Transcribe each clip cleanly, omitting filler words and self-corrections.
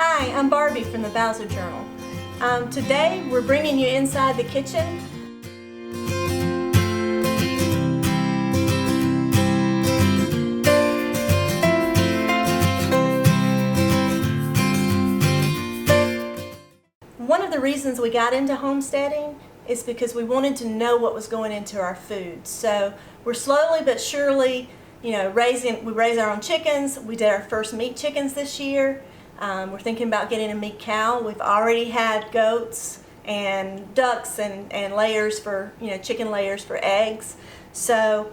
Hi, I'm Barbie from the Bowser Journal. Today we're bringing you inside the kitchen. One of the reasons we got into homesteading is because we wanted to know what was going into our food. So we're slowly but surely, we raise our own chickens. We did our first meat chickens this year. We're thinking about getting a meat cow. We've already had goats and ducks and layers for, chicken layers for eggs. So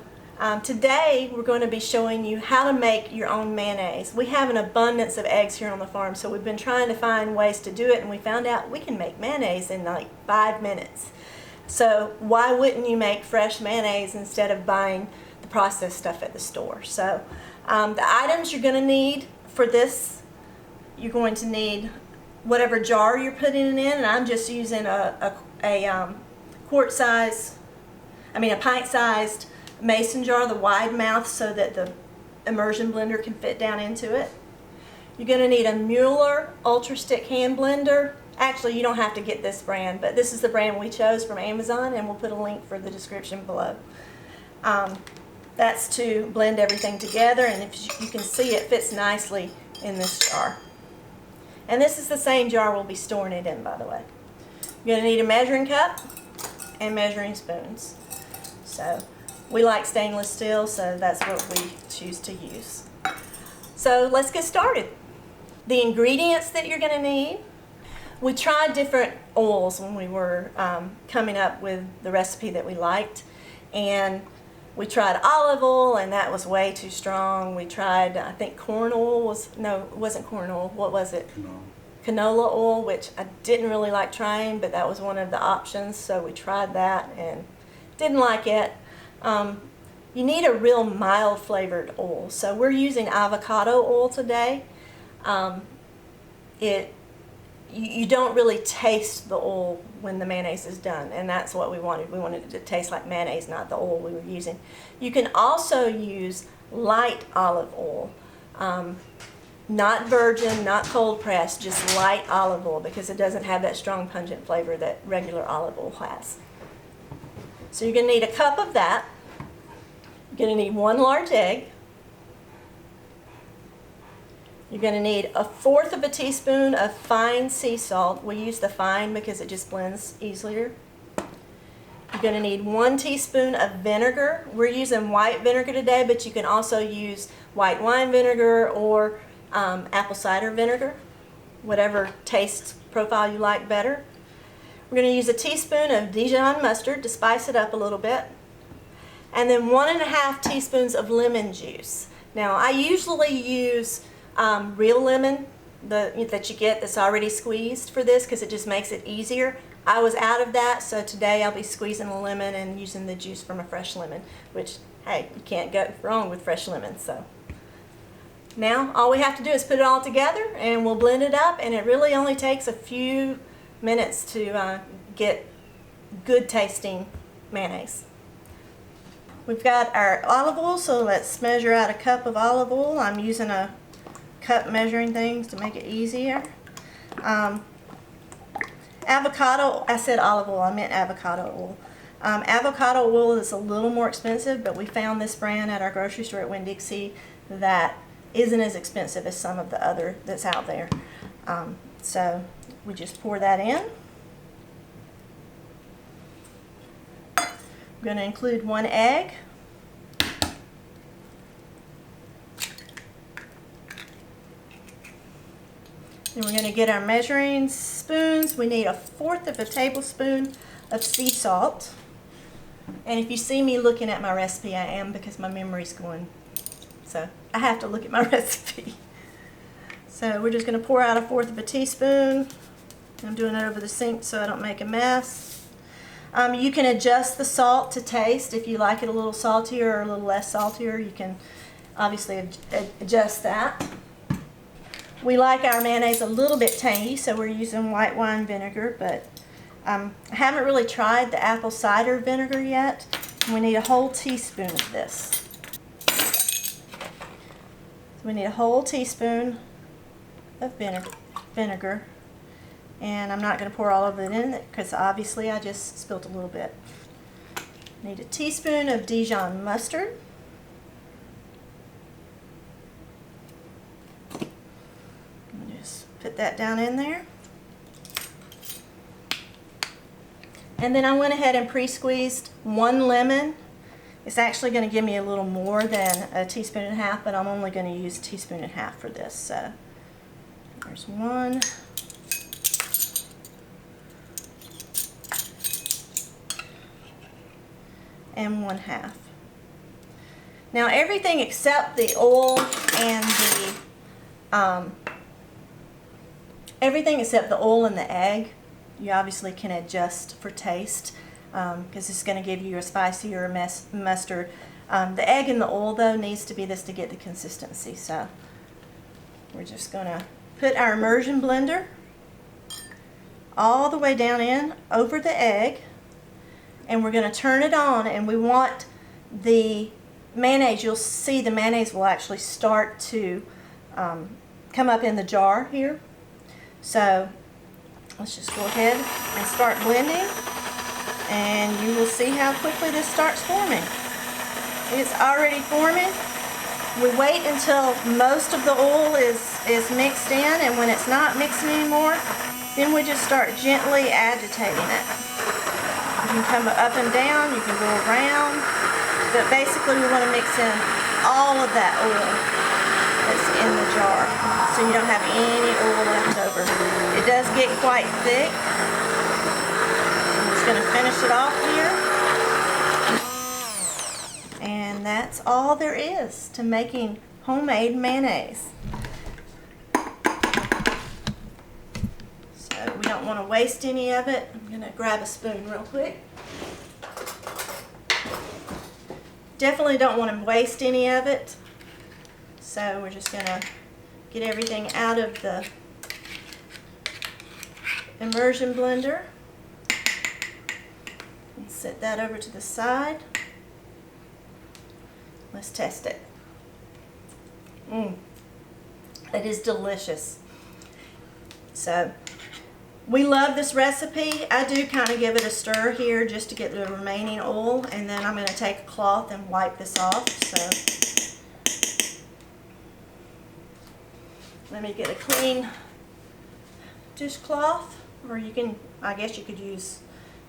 today we're going to be showing you how to make your own mayonnaise. We have an abundance of eggs here on the farm, so we've been trying to find ways to do it, and we found out we can make mayonnaise in like 5 minutes. So why wouldn't you make fresh mayonnaise instead of buying the processed stuff at the store? So the items you're going to need for this, you're going to need whatever jar you're putting it in, and I'm just using a pint-sized mason jar, the wide mouth, so that the immersion blender can fit down into it. You're going to need a Mueller Ultra Stick hand blender. Actually, you don't have to get this brand, but this is the brand we chose from Amazon, and we'll put a link for the description below. That's to blend everything together, and if you can see, it fits nicely in this jar. And this is the same jar we'll be storing it in, by the way. You're going to need a measuring cup and measuring spoons. So we like stainless steel, so that's what we choose to use. So let's get started. The ingredients that you're going to need. We tried different oils when we were coming up with the recipe that we liked. And we tried olive oil, and that was way too strong. We tried, I think corn oil it wasn't corn oil. What was it? Canola oil, which I didn't really like trying, but that was one of the options. So we tried that and didn't like it. You need a real mild flavored oil. So we're using avocado oil today. You don't really taste the oil when the mayonnaise is done, and that's what we wanted. We wanted it to taste like mayonnaise, not the oil we were using. You can also use light olive oil, not virgin, not cold pressed, just light olive oil, because it doesn't have that strong pungent flavor that regular olive oil has. So you're going to need a cup of that. You're going to need 1 large egg. You're going to need 1/4 teaspoon of fine sea salt. We use the fine because it just blends easier. You're going to need 1 teaspoon of vinegar. We're using white vinegar today, but you can also use white wine vinegar or apple cider vinegar, whatever taste profile you like better. We're going to use 1 teaspoon of Dijon mustard to spice it up a little bit. And then 1½ teaspoons of lemon juice. Now, I usually use real lemon that you get that's already squeezed for this, because it just makes it easier. I was out of that, so today I'll be squeezing a lemon and using the juice from a fresh lemon, which, hey, you can't go wrong with fresh lemon. So now all we have to do is put it all together, and we'll blend it up, and it really only takes a few minutes to get good tasting mayonnaise. We've got our olive oil, so let's measure out a cup of olive oil. I'm using a cup measuring things to make it easier. Avocado, I said olive oil, I meant avocado oil. Avocado oil is a little more expensive, but we found this brand at our grocery store at Winn-Dixie that isn't as expensive as some of the other that's out there. So we just pour that in. I'm going to include 1 egg. Then we're going to get our measuring spoons. We need 1/4 tablespoon of sea salt. And if you see me looking at my recipe, I am, because my memory's going. So I have to look at my recipe. So we're just going to pour out 1/4 teaspoon. I'm doing it over the sink so I don't make a mess. You can adjust the salt to taste. If you like it a little saltier or a little less saltier, you can obviously adjust that. We like our mayonnaise a little bit tangy, so we're using white wine vinegar, but I haven't really tried the apple cider vinegar yet. We need a whole teaspoon of this. So we need a whole teaspoon of vinegar. vinegar. And I'm not going to pour all of it in because obviously I just spilled a little bit. Need a teaspoon of Dijon mustard. Just put that down in there. And then I went ahead and pre-squeezed 1 lemon. It's actually going to give me a little more than a teaspoon and a half, but I'm only going to use a teaspoon and a half for this. So there's 1. And 1/2. Now everything except the oil and the egg, you obviously can adjust for taste because it's going to give you a spicier mustard. The egg and the oil though needs to be this to get the consistency. So we're just going to put our immersion blender all the way down in over the egg. And we're going to turn it on, and we want the mayonnaise, you'll see the mayonnaise will actually start to come up in the jar here. So let's just go ahead and start blending, and you will see how quickly this starts forming. It's already forming. We wait until most of the oil is mixed in, and when it's not mixing anymore, then we just start gently agitating it. You can come up and down, you can go around, but basically we want to mix in all of that oil that's in the jar so you don't have any oil left over. It does get quite thick. I'm just going to finish it off here. And that's all there is to making homemade mayonnaise. We don't want to waste any of it. I'm going to grab a spoon real quick. Definitely don't want to waste any of it. So we're just going to get everything out of the immersion blender. And set that over to the side. Let's test it. It is delicious. So we love this recipe. I do kind of give it a stir here just to get the remaining oil, and then I'm going to take a cloth and wipe this off. So let me get a clean dishcloth, or you can, I guess you could use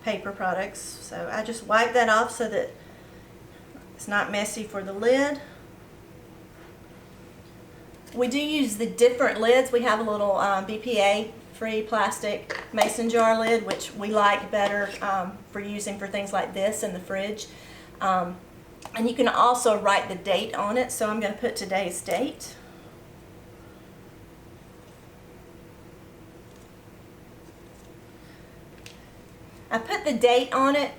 paper products. So I just wipe that off so that it's not messy for the lid. We do use the different lids. We have a little BPA free plastic mason jar lid, which we like better for using for things like this in the fridge. And you can also write the date on it, so I'm going to put today's date. I put the date on it.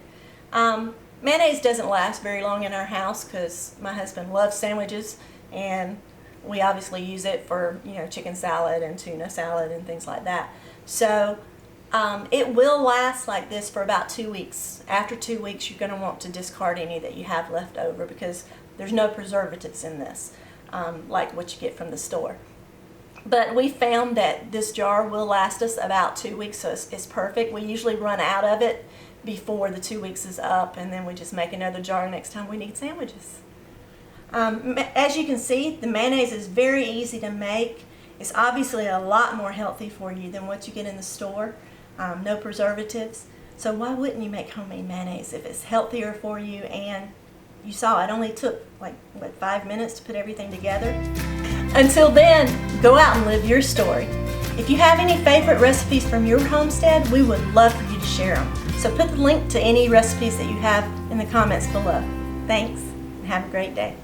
Mayonnaise doesn't last very long in our house because my husband loves sandwiches, and we obviously use it for, you know, chicken salad and tuna salad and things like that. So it will last like this for about 2 weeks. After 2 weeks, you're going to want to discard any that you have left over because there's no preservatives in this, like what you get from the store. But we found that this jar will last us about 2 weeks, so it's perfect. We usually run out of it before the 2 weeks is up, and then we just make another jar next time we need sandwiches. As you can see, the mayonnaise is very easy to make. It's obviously a lot more healthy for you than what you get in the store. No preservatives. So why wouldn't you make homemade mayonnaise if it's healthier for you? And you saw it only took like, what, 5 minutes to put everything together? Until then, go out and live your story. If you have any favorite recipes from your homestead, we would love for you to share them. So put the link to any recipes that you have in the comments below. Thanks, and have a great day.